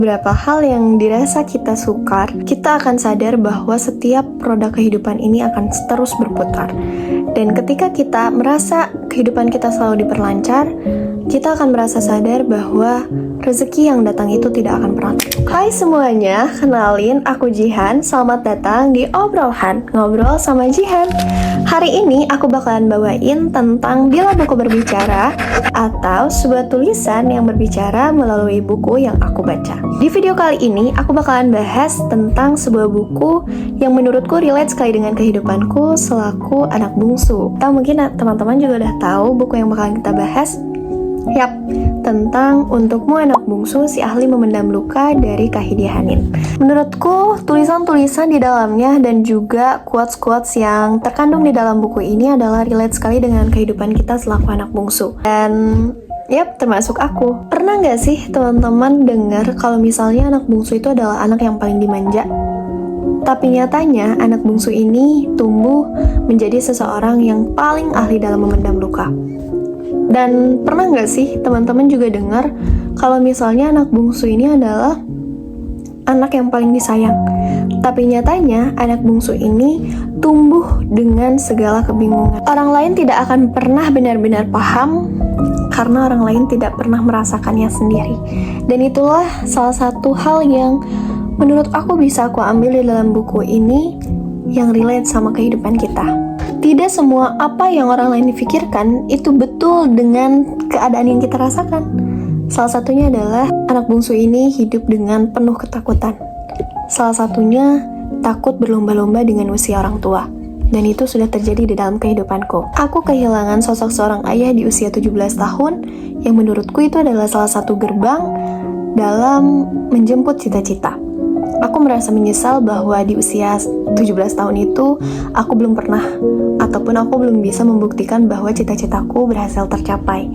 beberapa hal yang dirasa kita sukar, kita akan sadar bahwa setiap roda kehidupan ini akan terus berputar. Dan ketika kita merasa kehidupan kita selalu diperlancar, kita akan merasa sadar bahwa rezeki yang datang itu tidak akan pernah tertukar. Hai semuanya, kenalin aku Jihan. Selamat datang di Obrolan Ngobrol sama Jihan. Hari ini aku bakalan bawain tentang Bila Buku Berbicara, atau sebuah tulisan yang berbicara melalui buku yang aku baca. Di video kali ini aku bakalan bahas tentang sebuah buku yang menurutku relate sekali dengan kehidupanku selaku anak bungsu. Atau mungkin teman-teman juga udah tahu buku yang bakalan kita bahas. Yap, tentang Untukmu Anak Bungsu, Si Ahli Memendam Luka dari Kahidia Hanin. Menurutku, tulisan-tulisan di dalamnya dan juga quotes-quotes yang terkandung di dalam buku ini adalah relate sekali dengan kehidupan kita selaku anak bungsu. Dan yap, termasuk aku. Pernah nggak sih teman-teman dengar kalau misalnya anak bungsu itu adalah anak yang paling dimanja? Tapi nyatanya anak bungsu ini tumbuh menjadi seseorang yang paling ahli dalam memendam luka. Dan pernah nggak sih teman-teman juga dengar kalau misalnya anak bungsu ini adalah anak yang paling disayang? Tapi nyatanya anak bungsu ini tumbuh dengan segala kebingungan. Orang lain tidak akan pernah benar-benar paham karena orang lain tidak pernah merasakannya sendiri. Dan itulah salah satu hal yang menurut aku bisa aku ambil di dalam buku ini yang relate sama kehidupan kita. Tidak semua apa yang orang lain pikirkan itu betul dengan keadaan yang kita rasakan. Salah satunya adalah anak bungsu ini hidup dengan penuh ketakutan. Salah satunya takut berlomba-lomba dengan usia orang tua. Dan itu sudah terjadi di dalam kehidupanku. Aku kehilangan sosok seorang ayah di usia 17 tahun yang menurutku itu adalah salah satu gerbang dalam menjemput cita-cita. Aku merasa menyesal bahwa di usia 17 tahun itu aku belum pernah ataupun aku belum bisa membuktikan bahwa cita-citaku berhasil tercapai.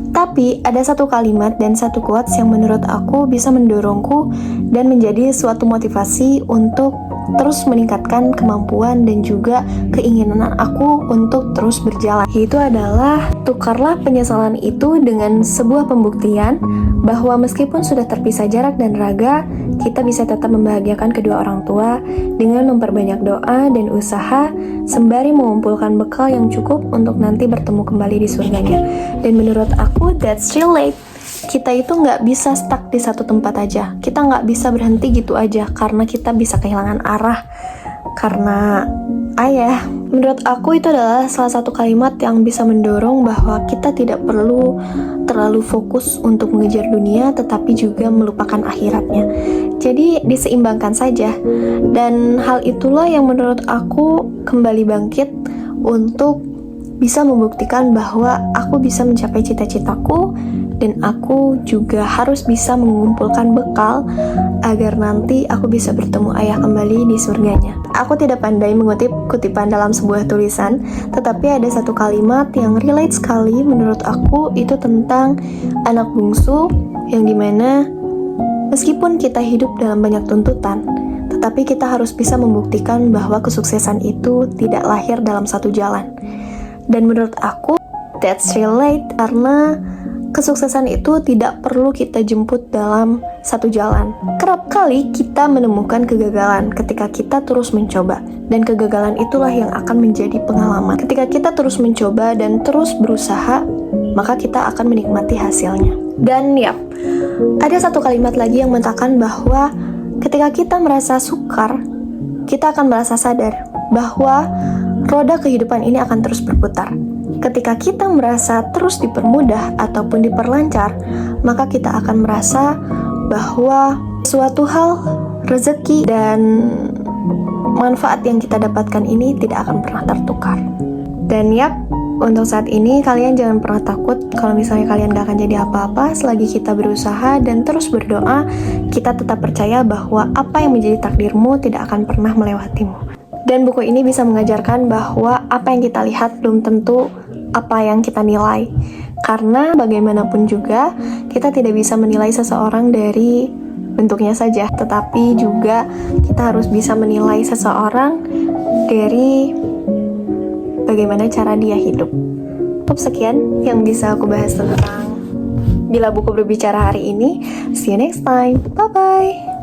Tapi ada satu kalimat dan satu quotes yang menurut aku bisa mendorongku dan menjadi suatu motivasi untuk terus meningkatkan kemampuan dan juga keinginan aku untuk terus berjalan. Yaitu adalah, tukarlah penyesalan itu dengan sebuah pembuktian bahwa meskipun sudah terpisah jarak dan raga, kita bisa tetap membahagiakan kedua orang tua dengan memperbanyak doa dan usaha sembari mengumpulkan bekal yang cukup untuk nanti bertemu kembali di surganya. Dan menurut aku, that's relate. Kita itu nggak bisa stuck di satu tempat aja. Kita nggak bisa berhenti gitu aja karena kita bisa kehilangan arah karena ayah. Menurut aku itu adalah salah satu kalimat yang bisa mendorong bahwa kita tidak perlu terlalu fokus untuk mengejar dunia tetapi juga melupakan akhiratnya. Jadi diseimbangkan saja. Dan hal itulah yang menurut aku kembali bangkit untuk bisa membuktikan bahwa aku bisa mencapai cita-citaku dan aku juga harus bisa mengumpulkan bekal agar nanti aku bisa bertemu ayah kembali di surganya. Aku tidak pandai mengutip kutipan dalam sebuah tulisan, tetapi ada satu kalimat yang relate sekali menurut aku, itu tentang anak bungsu yang dimana meskipun kita hidup dalam banyak tuntutan, tetapi kita harus bisa membuktikan bahwa kesuksesan itu tidak lahir dalam satu jalan. Dan menurut aku, that's relate karena kesuksesan itu tidak perlu kita jemput dalam satu jalan. Kerap kali kita menemukan kegagalan ketika kita terus mencoba, dan kegagalan itulah yang akan menjadi pengalaman. Ketika kita terus mencoba dan terus berusaha, maka kita akan menikmati hasilnya. Dan yap, ada satu kalimat lagi yang mengatakan bahwa ketika kita merasa sukar, kita akan merasa sadar bahwa roda kehidupan ini akan terus berputar. Ketika kita merasa terus dipermudah ataupun diperlancar, maka kita akan merasa bahwa suatu hal, rezeki, dan manfaat yang kita dapatkan ini tidak akan pernah tertukar. Dan yap, untuk saat ini kalian jangan pernah takut kalau misalnya kalian gak akan jadi apa-apa. Selagi kita berusaha dan terus berdoa, kita tetap percaya bahwa apa yang menjadi takdirmu tidak akan pernah melewatimu. Dan buku ini bisa mengajarkan bahwa apa yang kita lihat belum tentu apa yang kita nilai. Karena bagaimanapun juga, kita tidak bisa menilai seseorang dari bentuknya saja, tetapi juga kita harus bisa menilai seseorang dari bagaimana cara dia hidup. Cukup sekian yang bisa aku bahas tentang Bila Buku Berbicara hari ini. See you next time. Bye-bye.